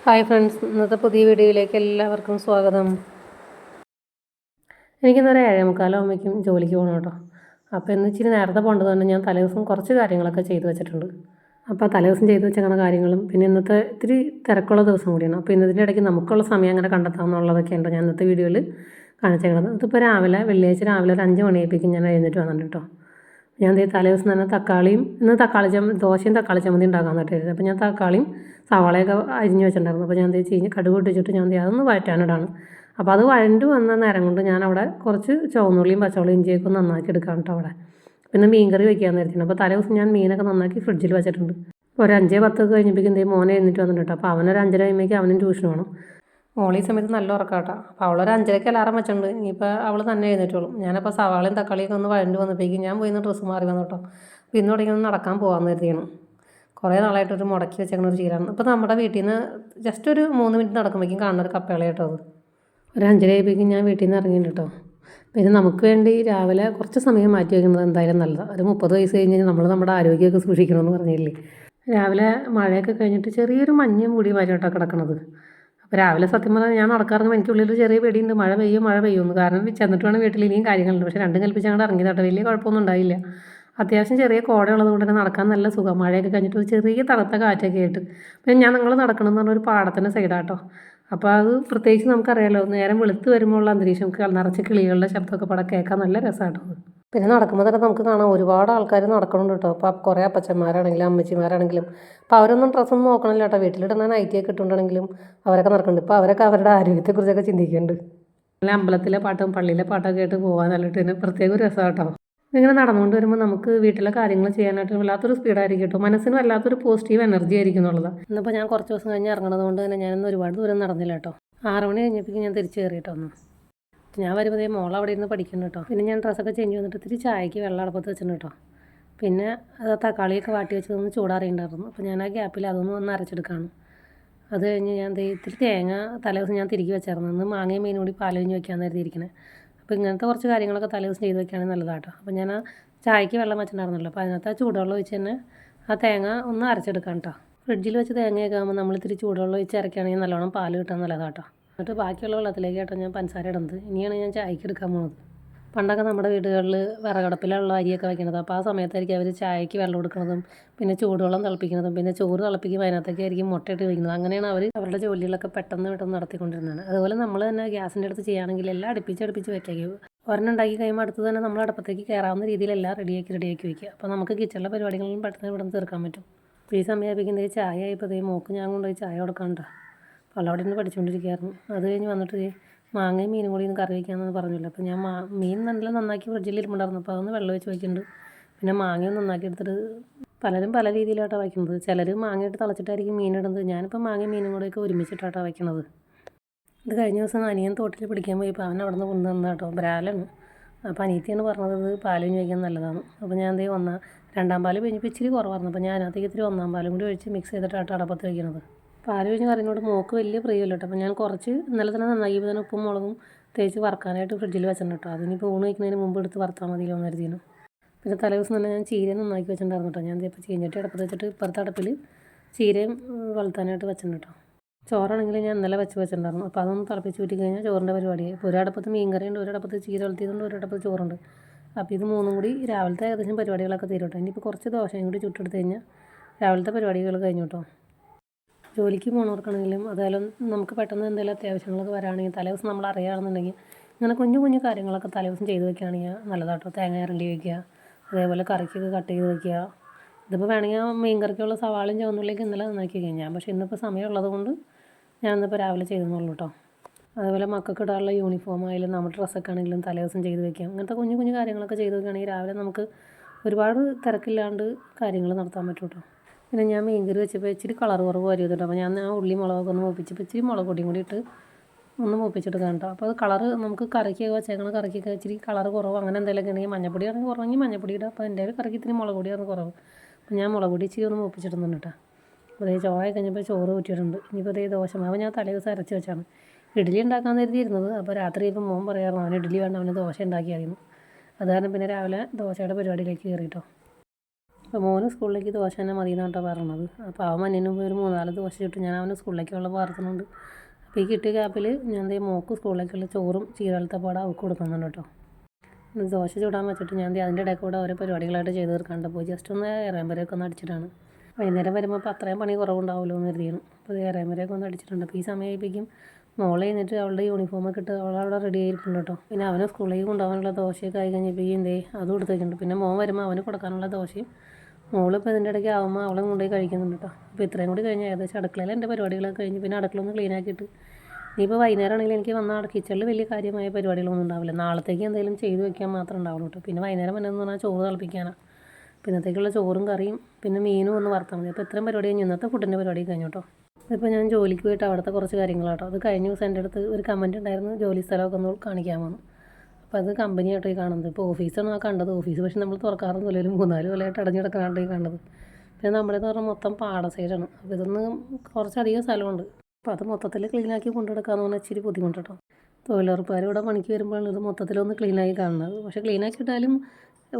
Hi friends, ഇന്നത്തെ പുതിയ വീഡിയോയിലേക്ക് എല്ലാവർക്കും സ്വാഗതം. എനിക്കിന്നൊരു 7:45 ജോലിക്ക് പോകണം കേട്ടോ. അപ്പോൾ ഇന്ന് ഇച്ചിരി നേരത്തെ പോകേണ്ടത് തന്നെ ഞാൻ തലേദിവസം കുറച്ച് കാര്യങ്ങളൊക്കെ ചെയ്തു വെച്ചിട്ടുണ്ട്. അപ്പോൾ തലേദിവസം ചെയ്തു വെച്ചേക്കുന്ന കാര്യങ്ങളും പിന്നെ ഇന്നത്തെ ഇത്തിരി തിരക്കുള്ള ദിവസം കൂടിയാണ്. അപ്പോൾ ഇന്നതിൻ്റെ ഇടയ്ക്ക് നമുക്കുള്ള സമയം അങ്ങനെ കണ്ടെത്താമെന്നുള്ളതൊക്കെയുണ്ട് ഞാൻ ഇന്നത്തെ വീഡിയോയിൽ കാണിച്ചേക്കുന്നത്. ഇതിപ്പോൾ വെള്ളിയാഴ്ച രാവിലെ ഒരു 5 മണിയായപ്പോഴേക്കും ഞാൻ എഴുന്നേറ്റ് വന്നിട്ടുണ്ട് കേട്ടോ. ഞാൻ തലേദിവസം തന്നെ ഇന്ന് ദോശയും തക്കാളി ചമ്മന്തി ഉണ്ടാക്കാമെന്നിട്ട് കരുതി. അപ്പോൾ ഞാൻ തക്കാളിയും സവാളയൊക്കെ അരിഞ്ഞ് വെച്ചിട്ടുണ്ടായിരുന്നു. അപ്പോൾ ഞാൻ കടുക് പൊട്ടിച്ചിട്ട് ഞാൻ അതൊന്ന് വഴറ്റാനിടാണ്. അപ്പോൾ അത് വഴണ്ട് വന്ന നേരം കൊണ്ട് ഞാൻ അവിടെ കുറച്ച് ചുവന്നുള്ളിയും പച്ചമുളകും ഇഞ്ചിയൊക്കെ നന്നാക്കി എടുക്കാം കേട്ടോ അവിടെ. പിന്നെ മീൻകറി വയ്ക്കാമെന്ന് വിചാരിച്ചിട്ടുണ്ട്. അപ്പോൾ തലേദിവസം ഞാൻ മീനൊക്കെ നന്നാക്കി ഫ്രിഡ്ജിൽ വെച്ചിട്ടുണ്ട്. ഒരു 5:10 കഴിഞ്ഞപ്പോഴേക്കും മോനെ എഴുന്നേറ്റ് വന്നിട്ടുണ്ട്. അപ്പോൾ അവനൊരു 5:30 കഴിയുമ്പോഴേക്കും അവനും ട്യൂഷന് വേണം. മോളി സമയത്ത് നല്ല ഉറക്കാട്ടോ. അപ്പോൾ അവളൊരു 5:30 അലാറം വെച്ചിട്ടുണ്ട്. ഇനിയിപ്പോൾ അവൾ തന്നെ എഴുന്നേറ്റോളും. ഞാനപ്പോൾ സവാളയും തക്കാളിയൊക്കെ ഒന്ന് വഴണ്ട് വന്നപ്പോഴേക്കും ഞാൻ പോയി ഡ്രസ്സ് മാറി വന്നു കേട്ടോ. അപ്പോൾ ഇന്ന് തുടങ്ങി ഒന്ന് നടക്കാൻ പോകാമെന്ന് കരുതിയാണ്. കുറേ നാളായിട്ടൊരു മുടക്കി വെച്ചേക്കുന്ന ഒരു ചീരാണ്. അപ്പോൾ നമ്മുടെ വീട്ടിൽ നിന്ന് ജസ്റ്റ് ഒരു 3 മിനിറ്റ് നടക്കുമ്പോഴേക്കും കാണുന്ന ഒരു കപ്പേള കേട്ടോ. അത് ഒരു 5:30 ആയപ്പോഴേക്കും ഞാൻ വീട്ടിൽ നിന്ന് ഇറങ്ങിയിട്ടുണ്ട് കേട്ടോ. പിന്നെ നമുക്ക് വേണ്ടി രാവിലെ കുറച്ച് സമയം മാറ്റി വയ്ക്കുന്നത് എന്തായാലും നല്ലതാണ്. ഒരു 30 വയസ്സ് കഴിഞ്ഞ് നമ്മൾ നമ്മുടെ ആരോഗ്യമൊക്കെ സൂക്ഷിക്കണമെന്ന് പറഞ്ഞില്ലേ. രാവിലെ മഴയൊക്കെ കഴിഞ്ഞിട്ട് ചെറിയൊരു മഞ്ഞ മൂടി മാറ്റിയിട്ടാണ് കിടക്കണത്. അപ്പോൾ രാവിലെ സത്യം പറഞ്ഞാൽ ഞാൻ നടക്കാറുണ്ട്. എനിക്കുള്ളിലൊരു ചെറിയ പേടിയുണ്ട്, മഴ പെയ്യുമെന്ന്. കാരണം ചെന്നിട്ട് വേണം വീട്ടിൽ ഇനിയും കാര്യങ്ങളുണ്ട്. പക്ഷേ രണ്ടും കൽപ്പിച്ച് അങ്ങോട്ട് ഇറങ്ങിയതാട്ടോ. വലിയ കുഴപ്പമൊന്നും ഉണ്ടായില്ല. അത്യാവശ്യം ചെറിയ കോട ഉള്ളത് കൊണ്ട് തന്നെ നടക്കാൻ നല്ല സുഖം. മഴയൊക്കെ കഴിഞ്ഞിട്ട് ഒരു ചെറിയ തണുത്ത കാറ്റൊക്കെ ആയിട്ട്. പിന്നെ ഞങ്ങൾ നടക്കണമെന്ന് പറഞ്ഞൊരു പാടത്തിൻ്റെ സൈഡാട്ടോ. അപ്പോൾ അത് പ്രത്യേകിച്ച് നമുക്കറിയാമല്ലോ, നേരം വെളുത്ത് വരുമ്പോൾ ഉള്ള അന്തരീക്ഷം നിറച്ച് കിളികളുടെ ശബ്ദമൊക്കെ പടം കേൾക്കാൻ നല്ല രസമാട്ടോ അത്. പിന്നെ നടക്കുമ്പോൾ തന്നെ നമുക്ക് കാണാം ഒരുപാട് ആൾക്കാർ നടക്കണുണ്ട് കേട്ടോ. അപ്പോൾ കുറേ അപ്പച്ചന്മാരാണെങ്കിലും അമ്മച്ചിമാരാണെങ്കിലും അപ്പോൾ അവരൊന്നും ഡ്രസ്സൊന്നും നോക്കണില്ല കേട്ടോ. വീട്ടിലിടുന്ന നൈറ്റിയൊക്കെ ഇട്ടുകൊണ്ടാണെങ്കിലും അവരൊക്കെ നടക്കുന്നുണ്ട്. ഇപ്പോൾ അവരൊക്കെ അവരുടെ ആരോഗ്യത്തെക്കുറിച്ചൊക്കെ ചിന്തിക്കുന്നുണ്ട്. നല്ല അമ്പലത്തിലെ പാട്ടും പള്ളിയിലെ പാട്ടൊക്കെ കേട്ട് പോകാൻ നല്ലിട്ട് തന്നെ പ്രത്യേക ഒരു രസം കേട്ടോ. ഇങ്ങനെ നടന്നുകൊണ്ട് വരുമ്പോൾ നമുക്ക് വീട്ടിലെ കാര്യങ്ങൾ ചെയ്യാനായിട്ട് വല്ലാത്തൊരു സ്പീഡായിരിക്കും കേട്ടോ. മനസ്സിന് വല്ലാത്തൊരു പോസിറ്റീവ് എനർജി ആയിരിക്കും എന്നുള്ളതാണ്. ഇന്നിപ്പോൾ ഞാൻ കുറച്ച് ദിവസം കഴിഞ്ഞ് ഇറങ്ങണത് കൊണ്ട് തന്നെ ഞാനൊന്നും ഒരുപാട് ദൂരം നടന്നില്ല കേട്ടോ. 6 മണി കഴിഞ്ഞപ്പോഴേക്കും ഞാൻ തിരിച്ച് കയറിയിട്ടൊന്നു. ഞാൻ വരുമ്പോൾ മോൾ അവിടെ ഇരുന്ന് പഠിക്കുന്നു കേട്ടോ. പിന്നെ ഞാൻ ഡ്രസ്സൊക്കെ ചേഞ്ച് വന്നിട്ട് ഇത്തിരി ചായക്ക് വെള്ളം അടുപ്പത്ത് വെച്ചിട്ടുണ്ട് കേട്ടോ. പിന്നെ തക്കാളിയൊക്കെ വാട്ടി വെച്ചതൊന്ന് ചൂടാറിയിട്ടുണ്ടായിരുന്നു. അപ്പോൾ ഞാൻ ആ ഗ്യാപ്പിൽ അതൊന്നും ഒന്ന് അരച്ചെടുക്കുകയാണ്. അത് കഴിഞ്ഞ് ഞാൻ ഇത്തിരി തേങ്ങ തലേദിവസം ഞാൻ തിരികെ വെച്ചായിരുന്നു. ഇന്ന് മാങ്ങയും മീനും കൂടി പാലൊഴിഞ്ഞ് വെക്കാമെന്ന് കരുതിയിരിക്കണേ. അപ്പോൾ ഇങ്ങനത്തെ കുറച്ച് കാര്യങ്ങളൊക്കെ തലേദിവസം ചെയ്ത് വെക്കുകയാണെങ്കിൽ നല്ലതാട്ടോ. അപ്പോൾ ഞാൻ ആ ചായക്ക് വെള്ളം വെച്ചിട്ടുണ്ടായിരുന്നല്ലോ. അപ്പോൾ അതിനകത്ത് ആ ചൂടുവെള്ളം ഒഴിച്ച് തന്നെ ആ തേങ്ങ ഒന്ന് അരച്ചെടുക്കാം കേട്ടോ. ഫ്രിഡ്ജിൽ വെച്ച് തേങ്ങയൊക്കെ ആകുമ്പോൾ നമ്മൾ ഇത്തിരി ചൂടുവെള്ളം ഒഴിച്ച് അരക്കുകയാണെങ്കിൽ നല്ലോണം പാല് കിട്ടാൻ നല്ലതാട്ടോ. എന്നിട്ട് ബാക്കിയുള്ള വെള്ളത്തിലേക്ക് കേട്ടോ ഞാൻ പഞ്ചസാര ഇടുന്നത്. ഇനിയാണ് ഞാൻ ചായക്ക് എടുക്കാൻ പോകുന്നത്. പണ്ടൊക്കെ നമ്മുടെ വീടുകളിൽ വിറകടുപ്പിലുള്ള അരിയൊക്കെ വയ്ക്കുന്നത്. അപ്പോൾ ആ സമയത്തായിരിക്കും അവർ ചായക്ക് വെള്ളം കൊടുക്കുന്നതും പിന്നെ ചൂടുവെള്ളം തിളപ്പിക്കുന്നതും പിന്നെ ചോറ് തിളപ്പിക്കുമ്പോൾ അതിനകത്തേക്കായിരിക്കും മുട്ടയിട്ട് വയ്ക്കുന്നത്. അങ്ങനെയാണ് അവർ അവരുടെ ജോലികളൊക്കെ പെട്ടെന്ന് നടത്തിക്കൊണ്ടിരുന്നത്. അതുപോലെ നമ്മൾ തന്നെ ഗ്യാസിൻ്റെ അടുത്ത് ചെയ്യുകയാണെങ്കിൽ എല്ലാം അടുപ്പിച്ച് വയ്ക്കുക. ഒരെണ്ണം ഉണ്ടാക്കി കഴിയുമ്പോൾ അടുത്ത് തന്നെ നമ്മൾ അടുപ്പത്തേക്ക് കയറാവുന്ന രീതിയിൽ എല്ലാം റെഡിയാക്കി വയ്ക്കുക. അപ്പോൾ നമുക്ക് കിച്ചണിലെ പരിപാടികളും പെട്ടെന്ന് ഇവിടെ നിന്ന് തീർക്കാൻ പറ്റും. അപ്പോൾ ഈ സമയമായിരിക്കും ചായ ആയപ്പോൾ മോക്ക് ഞാൻ കൊണ്ടുപോയി ചായ കൊടുക്കാനുണ്ടോ. അപ്പോൾ അവിടെ നിന്ന് പഠിച്ചുകൊണ്ടിരിക്കുകയായിരുന്നു. അത് കഴിഞ്ഞ് വന്നിട്ട് മാങ്ങയും മീനും കൂടി ഇന്ന് കറി വയ്ക്കാമെന്ന് പറഞ്ഞില്ല. അപ്പോൾ ഞാൻ മീൻ നല്ല നന്നാക്കി ഫ്രിഡ്ജിൽ ഇരിപ്പുണ്ടായിരുന്നു. അപ്പോൾ അതൊന്ന് വെള്ളം ഒഴിച്ച് വയ്ക്കുന്നുണ്ട്. പിന്നെ മാങ്ങയും നന്നാക്കി എടുത്തിട്ട് പലരും പല രീതിയിലായിട്ടാണ് വയ്ക്കുന്നത്. ചിലർ മാങ്ങയിട്ട് തിളച്ചിട്ടായിരിക്കും മീനിടുന്നത്. ഞാനിപ്പോൾ മാങ്ങയും മീനും കൂടെയൊക്കെ ഒരുമിച്ചിട്ടാണ് വയ്ക്കുന്നത്. ഇത് കഴിഞ്ഞ ദിവസം അനിയൻ തോട്ടിൽ പിടിക്കാൻ പോയപ്പോൾ അവൻ അവിടെ നിന്ന് കൊണ്ടുവന്ന കേട്ടോ. ബ്രാലാണ്. അപ്പോൾ അനിയത്തിയാണ് പറഞ്ഞത് പാലൊഴിഞ്ഞ് വയ്ക്കാൻ നല്ലതാണ്. അപ്പോൾ ഞാൻ രണ്ടാം പാല് പിഴിഞ്ഞപ്പോൾ ഇച്ചിരി കുറവായിരുന്നു. അപ്പോൾ ഞാൻ അതിനകത്തേക്ക് ഇത്തിരി 1-ാം പാലും കൂടി ഒഴിച്ച് മിക്സ് ചെയ്തിട്ടാണ് അടപ്പത്ത് വയ്ക്കുന്നത്. പാൽ ഒഴിഞ്ഞ് കറിനോട് മോക്ക് വലിയ പ്രിയമല്ല കേട്ടോ. അപ്പോൾ ഞാൻ കുറച്ച് ഇന്നലെ തന്നെ നന്നാക്കിയപ്പോൾ തന്നെ ഉപ്പും മുളകും തേച്ച് വറക്കാനായിട്ട് ഫ്രിഡ്ജിൽ വെച്ചിട്ടുണ്ട് കേട്ടോ. അതിനിപ്പോൾ ഊണ് കഴിക്കുന്നതിന് മുമ്പ് എടുത്ത് വറുത്താൽ മതിയല്ലോ എന്ന് കരുതിയിരുന്നു. പിന്നെ തലേദിവസം തന്നെ ഞാൻ ചീരയും നന്നാക്കി വെച്ചിട്ടുണ്ടായിരുന്നു കേട്ടോ. ഞാൻ ഇപ്പോൾ ചീഞ്ഞിട്ട് അടുപ്പത്ത് വെച്ചിട്ട് ഇപ്പുറത്തെ അടുപ്പിൽ ചീരയും വളർത്താനായിട്ട് വെച്ചിട്ടുണ്ട് കേട്ടോ. ചോറാണെങ്കിൽ ഞാൻ ഇന്നലെ വെച്ചിട്ടുണ്ടായിരുന്നു. അപ്പോൾ അതൊന്ന് തിളപ്പിച്ച് ഊറ്റി കഴിഞ്ഞാൽ ചോറിൻ്റെ പരിപാടിയായി. ഇപ്പോൾ ഒരടുപ്പത്ത് മീൻകറിയുണ്ട്, ഒരടുപ്പത്ത് ചീര വളർത്തിയതുകൊണ്ട് ഒരടുപ്പത്ത് ചോറുണ്ട്. അപ്പോൾ ഇത് മൂന്നും കൂടി രാവിലത്തെ ഏകദേശം പരിപാടികളൊക്കെ തീരും കേട്ടോ. ഇനിയിപ്പോൾ കുറച്ച് ദോശയും കൂടി ചുട്ടെടുത്ത് കഴിഞ്ഞാൽ രാവിലത്തെ പരിപാടികൾ കഴിഞ്ഞു കേട്ടോ. ജോലിക്ക് പോകുന്നവർക്കാണെങ്കിലും അതുപോലെ നമുക്ക് പെട്ടെന്ന് എന്തെങ്കിലും അത്യാവശ്യങ്ങളൊക്കെ വരാണെങ്കിൽ തലേദിവസം നമ്മൾ അറിയുകയാണെന്നുണ്ടെങ്കിൽ ഇങ്ങനെ കുഞ്ഞു കാര്യങ്ങളൊക്കെ തലേദിവസം ചെയ്ത് വെക്കുകയാണെങ്കിൽ നല്ലതാട്ടോ. തേങ്ങ ഇരണ്ടി വയ്ക്കുക, അതേപോലെ കറിക്കൊക്കെ കട്ട് ചെയ്ത് വയ്ക്കുക. ഇതിപ്പോൾ വേണമെങ്കിൽ മീൻ കറിക്കുള്ള സവാളയും ചുവന്നുള്ളിലേക്ക് ഇന്നലെ നന്നാക്കി വയ്ക്കാം. ഞാൻ പക്ഷേ ഇന്നിപ്പോൾ സമയമുള്ളത് കൊണ്ട് ഞാനിന്നിപ്പോൾ രാവിലെ ചെയ്തെന്നുള്ളൂ കേട്ടോ. അതുപോലെ മക്കൾക്ക് ഇടാനുള്ള യൂണിഫോം ആയാലും നമ്മുടെ ഡ്രസ്സൊക്കെ ആണെങ്കിലും തലേദിവസം ചെയ്ത് വയ്ക്കാം. അങ്ങനത്തെ കുഞ്ഞു കാര്യങ്ങളൊക്കെ ചെയ്ത് വയ്ക്കുകയാണെങ്കിൽ രാവിലെ നമുക്ക് ഒരുപാട് തിരക്കില്ലാണ്ട് കാര്യങ്ങൾ നടത്താൻ പറ്റും കേട്ടോ. പിന്നെ ഞാൻ മീൻകറി വെച്ചപ്പോൾ ഇച്ചിരി കളർ കുറവ് വരുന്നുണ്ട്. അപ്പോൾ ഞാൻ ആ ഉള്ളി മുളകൊക്കെ ഒന്ന് മൂപ്പിച്ചപ്പോൾ ഇച്ചിരി മുളക് പൊടിയും കൂടി ഇട്ട് ഒന്ന് മൂപ്പിച്ചെടുക്കാൻ കേട്ടോ. അപ്പോൾ അത് കളറ് നമുക്ക് കറിക്കൊക്കെ വെച്ചേക്കണ കറിക്കൊക്കെ ഇച്ചിരി കളർ കുറവ് അങ്ങനെ എന്തെങ്കിലുമൊക്കെ ഉണ്ടെങ്കിൽ മഞ്ഞപ്പൊടി ആണെങ്കിൽ കുറവെങ്കിൽ മഞ്ഞപ്പൊടി ഇടുക. അപ്പോൾ എൻ്റെ കറിക്ക് ഇത്തിരി മുളക് പൊടിയാണ് കുറവ്. അപ്പോൾ ഞാൻ മുളക് പൊടി ഇച്ചിരി ഒന്ന് മൂപ്പിച്ചിടുന്നുണ്ട് കേട്ടോ. അപ്പോൾ ചോറ് കഴിഞ്ഞപ്പോൾ ചോറ് ഊറ്റിയിട്ടുണ്ട്. ഇനിയിപ്പോൾ ദോശമാവ് ഞാൻ തലേദിവസം അരച്ച് വെച്ചാണ് ഇഡ്ഡലി ഉണ്ടാക്കാൻ കരുതിയിരുന്നത്. അപ്പോൾ രാത്രി ഇപ്പോൾ മോൻ പറയാറുണ്ട് അവന് ഇഡ്ഡലി വേണ്ട, അവന് ദോശ ഉണ്ടാക്കിയായിരുന്നു. അത് കാരണം പിന്നെ രാവിലെ ദോശയുടെ പരിപാടിയിലേക്ക് കയറിയിട്ടോ. അപ്പോൾ മോന് സ്കൂളിലേക്ക് ദോശ തന്നെ മതി എന്നാണ് കേട്ടോ പറഞ്ഞത്. അപ്പോൾ അവൻ മഞ്ഞിന് പോയി ഒരു 3-4 ദോശ ചുട്ട് ഞാൻ അവന് സ്കൂളിലേക്കുള്ള വാർത്തുന്നുണ്ട്. അപ്പോൾ ഈ കിട്ടിയ ഗ്യാപ്പിൽ ഞാൻ മോക്ക് സ്കൂളിലേക്കുള്ള ചോറും ചീരവലത്തെ പാടം അവൾക്ക് കൊടുക്കുന്നുണ്ട് കേട്ടോ. ദോശ ചൂടാൻ വെച്ചിട്ട് ഞാൻ അതിൻ്റെ ഇടയിൽ കൂടെ ഓരോ പരിപാടികളായിട്ട് ചെയ്ത് തീർക്കാണ്ട് പോയി ജസ്റ്റ് ഒന്ന് ഇറയമ്പരയൊക്കെ ഒന്ന് അടിച്ചിട്ടാണ്. വൈകുന്നേരം വരുമ്പോൾ അപ്പോൾ അത്രയും പണി കുറവുണ്ടാവുമല്ലോ എന്ന് കരുതിയാണ്. അപ്പോൾ ഇറയമ്പരയൊക്കെ ഒന്ന് അടിച്ചിട്ടുണ്ട്. അപ്പോൾ ഈ സമയമായിപ്പിക്കും മോളെ കഴിഞ്ഞിട്ട് അവളുടെ യൂണിഫോമൊക്കെ ഇട്ട് അവളവിടെ റെഡി ആയിരിക്കുന്നുണ്ട് കേട്ടോ. പിന്നെ അവനെ സ്കൂളിലേക്ക് കൊണ്ടുപോകാനുള്ള ദോശയൊക്കെ ആയി കഴിഞ്ഞപ്പോൾ അതും കൊടുത്തേക്കുന്നുണ്ട്. പിന്നെ മോൻ വരുമ്പോൾ അവന് കൊടുക്കാനുള്ള ദോശയും മോളിപ്പോൾ ഇതിൻ്റെ ഇടയ്ക്ക് ആകുമ്പോൾ അവളെ കൊണ്ടുപോയി കഴിക്കുന്നുണ്ട് കേട്ടോ. അപ്പോൾ ഇത്രയും കൂടി കഴിഞ്ഞ് ഏകദേശം അടുക്കളയിൽ എൻ്റെ പരിപാടികളൊക്കെ കഴിഞ്ഞ് പിന്നെ അടുക്കള ഒന്ന് ക്ലീൻ ആക്കിയിട്ട് ഇനിയിപ്പോൾ വൈകുന്നേരമാണെങ്കിൽ എനിക്ക് വന്നാൽ കിച്ചണിൽ വലിയ കാര്യമായ പരിപാടികളൊന്നും ഉണ്ടാവില്ല. നാളത്തേക്ക് എന്തെങ്കിലും ചെയ്ത് വെക്കാൻ മാത്രമേ ഉണ്ടാവുള്ളൂ കേട്ടോ. പിന്നെ വൈകുന്നേരം വന്നെന്ന് പറഞ്ഞാൽ ചോറ് തിളപ്പിക്കാനാണ്. പിന്നത്തേക്കുള്ള ചോറും കറിയും പിന്നെ മീനും ഒന്ന് വറുത്താൽ മതി. അപ്പോൾ ഇത്രയും പരിപാടി കഴിഞ്ഞ് ഇന്നത്തെ ഫുഡിൻ്റെ പരിപാടി കഴിഞ്ഞു കേട്ടോ. ഇപ്പോൾ ഞാൻ ജോലിക്ക് പോയിട്ട് അവിടുത്തെ കുറച്ച് കാര്യങ്ങളാട്ടോ. അത് കഴിഞ്ഞ ദിവസം എൻ്റെ അടുത്ത് ഒരു കമൻറ്റ് ഉണ്ടായിരുന്നു ജോലി സ്ഥലമൊക്കെ ഒന്ന് കാണിക്കാമെന്ന്. അപ്പോൾ അത് കമ്പനിയായിട്ടോ ഈ കാണുന്നത്. ഇപ്പോൾ ഓഫീസാണ് ആ കണ്ടത്. ഓഫീസ് പക്ഷേ നമ്മൾ തുറക്കാറൊന്നുമില്ല, ഒരു 3-4 കൊല്ലമായിട്ട് അടഞ്ഞിടക്കാണ്ട് ഈ കാണുന്നത്. പിന്നെ നമ്മുടേന്ന് പറഞ്ഞാൽ മൊത്തം പാട സൈഡാണ്. അപ്പോൾ ഇതൊന്ന് കുറച്ചധികം സ്ഥലമുണ്ട്. അപ്പോൾ അത് മൊത്തത്തിൽ ക്ലീനാക്കി കൊണ്ടുനടക്കാമെന്ന് പറഞ്ഞാൽ ഇച്ചിരി ബുദ്ധിമുട്ട് കേട്ടോ. തൊഴിലുറപ്പുകാർ ഇവിടെ പണിക്ക് വരുമ്പോഴാണ് ഇത് മൊത്തത്തിലൊന്ന് ക്ലീനാക്കി കാണുന്നത്. പക്ഷേ ക്ലീനാക്കിയിട്ടാലും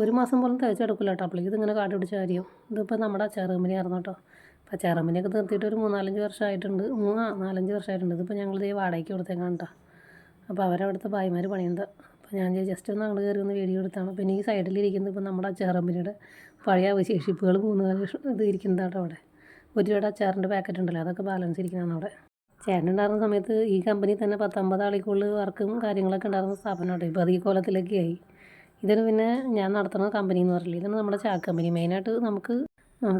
ഒരു മാസം പോലും തികച്ചെടുക്കില്ല കേട്ടോ. അപ്പോഴേക്കും ഇതിങ്ങനെ കാട്ടി പിടിച്ച കാര്യം. ഇതിപ്പോൾ നമ്മുടെ അച്ചാർ കമ്പനി ആയിരുന്നു കേട്ടോ. അപ്പോൾ അച്ചാർ കമ്പനിയൊക്കെ നിർത്തിയിട്ട് ഒരു 3-4 വർഷമായിട്ടുണ്ട്. 4-5 വർഷമായിട്ടുണ്ട്. ഇതിപ്പോൾ ഞങ്ങൾ വാടകയ്ക്ക് കൊടുത്തേക്കാണ് കേട്ടോ. അപ്പോൾ അവരവിടുത്തെ ഭായിമാർ പണിയുന്നത്. അപ്പോൾ ഞാൻ ജസ്റ്റ് ഒന്ന് അങ്ങോട്ട് കയറി ഒന്ന് വീഡിയോ എടുത്താണ്. പിന്നെ ഈ സൈഡിലിരിക്കുന്നത് ഇപ്പോൾ നമ്മുടെ അച്ചാർ കമ്പനിയുടെ പഴയ അവശേഷിപ്പുകൾ 3-4 ഇത് ഇരിക്കുന്നതാണ് അവിടെ. ഒരു രൂപയുടെ അച്ചാറിൻ്റെ പാക്കറ്റ് ഉണ്ടല്ലോ, അതൊക്കെ ബാലൻസ് ഇരിക്കുന്നതാണ് അവിടെ. ചേട്ടനുണ്ടായിരുന്ന സമയത്ത് ഈ കമ്പനി തന്നെ 10-50 ആളിക്കുള്ളിൽ വർക്കും കാര്യങ്ങളൊക്കെ ഉണ്ടായിരുന്ന സ്ഥാപനമായിട്ട് ഇപ്പോൾ അത് ഈ കോലത്തിലൊക്കെ ആയി. ഇതിന് പിന്നെ ഞാൻ നടത്തുന്ന കമ്പനി എന്ന് പറഞ്ഞില്ല, ഇതാണ് നമ്മുടെ ചാക്ക് കമ്പനി. മെയിനായിട്ട് നമുക്ക്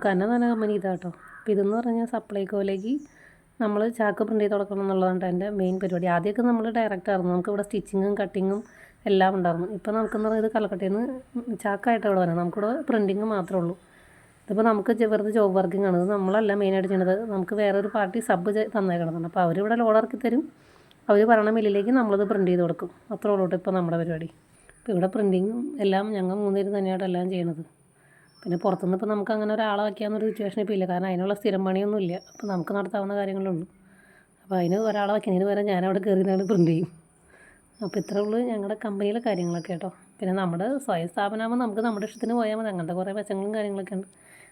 തന്നെ തന്നെ കമ്പനി ഇതാട്ടോ. അപ്പോൾ ഇതെന്ന് പറഞ്ഞാൽ സപ്ലൈകോയിലേക്ക് നമ്മൾ ചാക്ക് പ്രിൻ്റ് ചെയ്ത് കൊടുക്കണം എന്നുള്ളതാണ് എൻ്റെ മെയിൻ പരിപാടി. ആദ്യമൊക്കെ നമ്മൾ ഡയറക്റ്റ് ആയിരുന്നു, നമുക്കിവിടെ സ്റ്റിച്ചിങ്ങും കട്ടിങ്ങും എല്ലാം ഉണ്ടായിരുന്നു. ഇപ്പോൾ നമുക്കെന്ന് പറഞ്ഞാൽ ഇത് കലക്കട്ടയിൽ നിന്ന് ചാക്കായിട്ട് ഇവിടെ വരാം, നമുക്കിവിടെ പ്രിൻറ്റിങ് മാത്രമേ ഉള്ളൂ. ഇതിപ്പോൾ നമുക്ക് വെറുതെ ജോബ് വർക്കിംഗ് ആണ്. ഇത് നമ്മളല്ല മെയിനായിട്ട് ചെയ്യുന്നത്, നമുക്ക് വേറൊരു പാർട്ടി സബ് തന്നേക്കണതാണ്. അപ്പോൾ അവരിവിടെ ലോഡ് ഇറക്കി തരും, അവർ പറയണ മില്ലിലേക്ക് നമ്മളിത് പ്രിൻറ്റ് ചെയ്ത് കൊടുക്കും. അത്രേ ഉള്ളൂ ഇപ്പോൾ നമ്മുടെ പരിപാടി. ഇപ്പോൾ ഇവിടെ പ്രിൻറ്റിങ്ങും എല്ലാം ഞങ്ങൾ 3 പേരും തന്നെയായിട്ട് എല്ലാം ചെയ്യണത്. പിന്നെ പുറത്തുനിന്ന് ഇപ്പോൾ നമുക്ക് അങ്ങനെ ഒരാളെ വയ്ക്കാമെന്നൊരു സിറ്റുവേഷൻ ഇപ്പോൾ ഇല്ല, കാരണം അതിനുള്ള സ്ഥിരം പണിയൊന്നും ഇല്ല. അപ്പോൾ നമുക്ക് നടത്താവുന്ന കാര്യങ്ങളുള്ളൂ. അപ്പോൾ അതിന് ഒരാളെ വയ്ക്കുന്നതിന് പകരം ഞാനവിടെ കയറിയാണ് പ്രിൻറ്റ് ചെയ്യും. അപ്പോൾ ഇത്രേ ഉള്ളൂ ഞങ്ങളുടെ കമ്പനിയിലെ കാര്യങ്ങളൊക്കെ കേട്ടോ. പിന്നെ നമ്മുടെ സ്വയം സ്ഥാപനമാകുമ്പോൾ നമുക്ക് നമ്മുടെ ഇഷ്ടത്തിന് പോയാൽ മതി, അങ്ങനത്തെ കുറേ വശങ്ങളും കാര്യങ്ങളൊക്കെ ഉണ്ട്.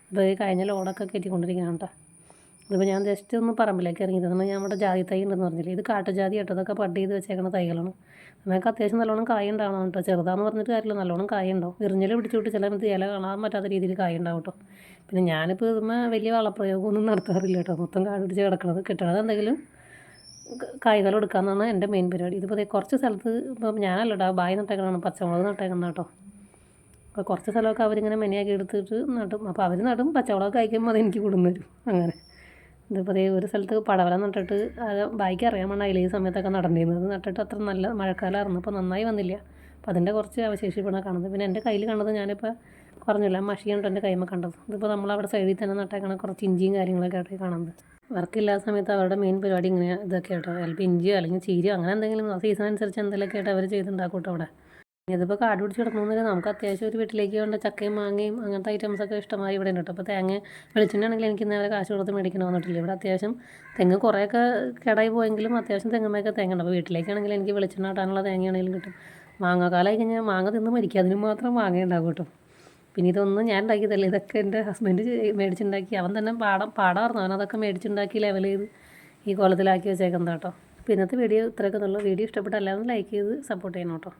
അപ്പോൾ ഈ കഴിഞ്ഞ ലോഡൊക്കെ കയറ്റിക്കൊണ്ടിരിക്കുകയാണ് കേട്ടോ. ഇതിപ്പോൾ ഞാൻ ജസ്റ്റ് ഒന്ന് പറമ്പിലേക്ക് ഇറങ്ങിയത്. ഞാൻ നമ്മുടെ ജാതി തൈ ഉണ്ടെന്ന് പറഞ്ഞില്ലേ, ഇത് കാട്ടുജാതി കേട്ടോ. ഇതൊക്കെ ബഡ് ചെയ്ത് വെച്ചേക്കുന്ന തൈകളാണ്. നമുക്ക് അത്യാവശ്യം നല്ലോണം കായ ഉണ്ടാവണം കേട്ടോ. ചെറുതാണെന്ന് പറഞ്ഞിട്ട് കാര്യമില്ല, നല്ലോണം കായ ഉണ്ടാവും. ഇറിഞ്ഞിൽ പിടിച്ചു വിട്ട് ചില ഇല കാണാൻ പറ്റാത്ത രീതിയിൽ കായ ഉണ്ടാവും കേട്ടോ. പിന്നെ ഞാനിപ്പോൾ ഇതുമ്മ വലിയ വളപ്രയോഗമൊന്നും നടത്താറില്ല കേട്ടോ. മൊത്തം കാട് പിടിച്ച് കിടക്കണത്, കിട്ടണത് എന്തെങ്കിലും കായ്കൾ എടുക്കാമെന്നാണ് എൻ്റെ മെയിൻ പരിപാടി. ഇതിപ്പോൾ കുറച്ച് സ്ഥലത്ത് ഇപ്പം ഞാനല്ലട്ടോ ബായി നട്ടേക്കണതാണ്, പച്ചമുളക് നട്ടേക്കുന്ന കേട്ടോ. അപ്പോൾ കുറച്ച് സ്ഥലമൊക്കെ അവരിങ്ങനെ മെനയാക്കി എടുത്തിട്ട് നട്ടും. അപ്പോൾ അവർ നടും, പച്ചമുളക് കഴിക്കുമ്പോൾ അതെനിക്ക് കൊടുന്നു തരും അങ്ങനെ. ഇതിപ്പോൾ ഒരു സ്ഥലത്ത് പടവലം നട്ടിട്ട് അത് ബായിക്ക് അറിയാൻ വേണം അതിൽ ഈ സമയത്തൊക്കെ നടന്നിരുന്നത്. നട്ടിട്ട് അത്ര നല്ല മഴക്കാലമായിരുന്നു, അപ്പോൾ നന്നായി വന്നില്ല. അപ്പോൾ അതിൻ്റെ കുറച്ച് അവശേഷിപ്പാണ് കാണുന്നത്. പിന്നെ എൻ്റെ കയ്യിൽ കണ്ടത് ഞാനിപ്പോൾ പറഞ്ഞില്ല, മഷിയാണ് എൻ്റെ കൈമ കണ്ടത്. ഇതിപ്പോൾ നമ്മളവിടെ സൈഡിൽ തന്നെ നട്ടേക്കണം കുറച്ച് ഇഞ്ചിയും കാര്യങ്ങളൊക്കെ ആയിട്ട് കാണുന്നത്. വർക്കില്ലാത്ത സമയത്ത് അവരുടെ മെയിൻ പരിപാടി ഇങ്ങനെ ഇതൊക്കെ കേട്ടോ. ചിലപ്പോൾ ഇഞ്ചിയോ അല്ലെങ്കിൽ ചീരയോ അങ്ങനെ എന്തെങ്കിലും സീസൺ അനുസരിച്ച് എന്തെങ്കിലുമൊക്കെ ആയിട്ട് അവർ ചെയ്തുണ്ടാക്കും കേട്ടോ അവിടെ. ഇതിപ്പോൾ കാട് പിടിച്ച് കിടക്കണമെന്നില്ല, നമുക്ക് അത്യാവശ്യം ഒരു വീട്ടിലേക്ക് വേണ്ട ചക്കയും മാങ്ങയും അങ്ങനത്തെ ഐറ്റംസൊക്കെ ഇഷ്ടമായി ഇവിടെ ഉണ്ട് കേട്ടോ. അപ്പോൾ തേങ്ങ വെളിച്ചെണ്ണയാണെങ്കിൽ എനിക്ക് നേരെ കാശ് കൊടുത്ത് മേടിക്കണം വന്നിട്ടില്ല. ഇവിടെ അത്യാവശ്യം തെങ്ങ് കുറേയൊക്കെ കേടായി പോയെങ്കിലും അത്യാവശ്യം തെങ്ങുമ്മയൊക്കെ തേങ്ങ ഉണ്ട്. അപ്പോൾ വീട്ടിലേക്കാണെങ്കിൽ എനിക്ക് വെളിച്ചെണ്ണ ഇടാനുള്ള തേങ്ങയാണെങ്കിലും കിട്ടും. മാങ്ങാക്കാലമായി കഴിഞ്ഞാൽ മാങ്ങ തിന്ന് മരിക്കുക, അതിന് മാത്രം മാങ്ങ ഉണ്ടാകും കേട്ടോ. പിന്നെ ഇതൊന്നും ഞാൻ ഉണ്ടാക്കിയതല്ല, ഇതൊക്കെ എൻ്റെ ഹസ്ബൻഡ് മേടിച്ചുണ്ടാക്കി. അവൻ തന്നെ പാടായിരുന്നു, അവനതൊക്കെ മേടിച്ചുണ്ടാക്കി ലെവൽ ചെയ്ത് ഈ കോലത്തിലാക്കി വെച്ചേക്കുന്നത് കേട്ടോ. അപ്പോൾ ഇന്നത്തെ വീഡിയോ ഇത്രയൊക്കെ ഉള്ളൂ. വീഡിയോ ഇഷ്ടപ്പെട്ട എല്ലാവരും ലൈക്ക് ചെയ്ത് സപ്പോർട്ട് ചെയ്യണം കേട്ടോ.